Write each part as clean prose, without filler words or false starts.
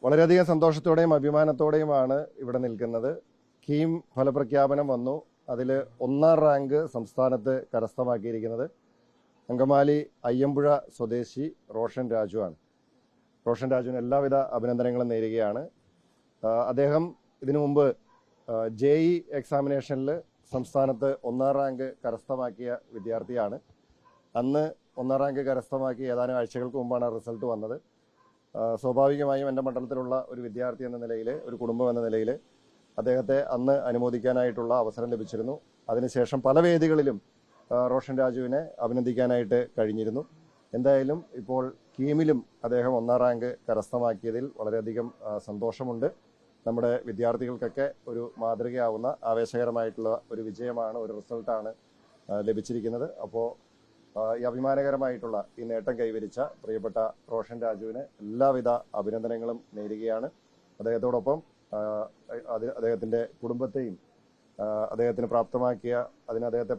വളരെയധികം സന്തോഷത്തോടെയും അഭിമാനത്തോടെയുമാണ് ഇവിടെ നിൽക്കുന്നത്. കീം ഫലപ്രഖ്യാപനം വന്നു. അതിൽ 1ാം റാങ്ക് സംസ്ഥാനത്ത് കരസ്ഥമാക്കിയിരിക്കുന്നത് അങ്കമാലി അയ്യമ്പുഴ സ്വദേശി റോഷൻ രാജു ആണ്. റോഷൻ രാജുവിന് എല്ലാവിധ അഭിനന്ദനങ്ങളും നേരുകയാണ്. അദ്ദേഹം ഇതിനു മുമ്പ് JEE എക്സാമിനേഷനിൽ സംസ്ഥാനത്ത് 1ാം റാങ്ക് കരസ്ഥമാക്കിയ വിദ്യാർത്ഥിയാണ്. അന്ന് 1ാം റാങ്ക് കരസ്ഥമാക്കി ഏതാനും ആഴ്ചകൾക്ക് മുമ്പാണ് റിസൾട്ട് വന്നത്. സ്വാഭാവികമായും എൻ്റെ മണ്ഡലത്തിലുള്ള ഒരു വിദ്യാർത്ഥി എന്ന നിലയിൽ, ഒരു കുടുംബം എന്ന നിലയിൽ അദ്ദേഹത്തെ അന്ന് അനുമോദിക്കാനായിട്ടുള്ള അവസരം ലഭിച്ചിരുന്നു. അതിനുശേഷം പല വേദികളിലും റോഷൻ രാജുവിനെ അഭിനന്ദിക്കാനായിട്ട് കഴിഞ്ഞിരുന്നു. എന്തായാലും ഇപ്പോൾ കീമിലും അദ്ദേഹം 1ാം റാങ്ക് കരസ്ഥമാക്കിയതിൽ വളരെയധികം സന്തോഷമുണ്ട്. നമ്മുടെ വിദ്യാർത്ഥികൾക്കൊക്കെ ഒരു മാതൃകയാവുന്ന ആവേശകരമായിട്ടുള്ള ഒരു വിജയമാണ്, ഒരു റിസൾട്ടാണ് ലഭിച്ചിരിക്കുന്നത്. അപ്പോൾ ഈ അഭിമാനകരമായിട്ടുള്ള ഈ നേട്ടം കൈവരിച്ച പ്രിയപ്പെട്ട റോഷൻ രാജുവിന് എല്ലാവിധ അഭിനന്ദനങ്ങളും നേരുകയാണ്. അദ്ദേഹത്തോടൊപ്പം അദ്ദേഹത്തിൻ്റെ കുടുംബത്തെയും അദ്ദേഹത്തെ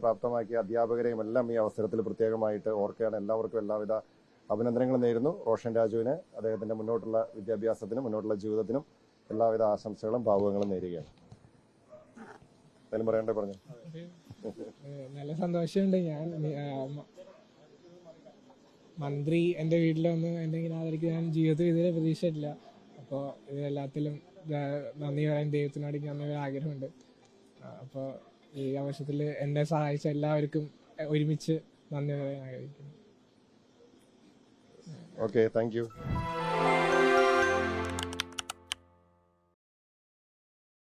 പ്രാപ്തമാക്കിയ അധ്യാപകരെയും എല്ലാം ഈ അവസരത്തിൽ പ്രത്യേകമായിട്ട് ഓർക്കുകയാണ്. എല്ലാവർക്കും എല്ലാവിധ അഭിനന്ദനങ്ങളും നേരുന്നു. റോഷൻ രാജുവിന് അദ്ദേഹത്തിൻ്റെ മുന്നോട്ടുള്ള വിദ്യാഭ്യാസത്തിനും മുന്നോട്ടുള്ള ജീവിതത്തിനും എല്ലാവിധ ആശംസകളും ഭാവുകങ്ങളും നേരുകയാണ്. എന്തായാലും പറയണ്ടേ പറഞ്ഞു. നല്ല സന്തോഷമുണ്ട്. ഞാൻ മന്ത്രി എൻ്റെ വീട്ടിൽ വന്ന് എന്നെ ഇങ്ങനെ ആദരിക്കും ഞാൻ ജീവിതത്തിൽ ഇതുവരെ പ്രതീക്ഷിച്ചിട്ടില്ല. അപ്പോൾ ഇതിലെല്ലാത്തിലും നന്ദി പറയാൻ ദൈവത്തിനോട് എനിക്ക് നന്ദി പറയാൻ ആഗ്രഹമുണ്ട്. അപ്പോൾ ഈ ആവശ്യത്തിൽ എന്നെ സഹായിച്ച എല്ലാവർക്കും ഒരുമിച്ച് നന്ദി പറയാൻ ആഗ്രഹിക്കുന്നു. Okay, thank you.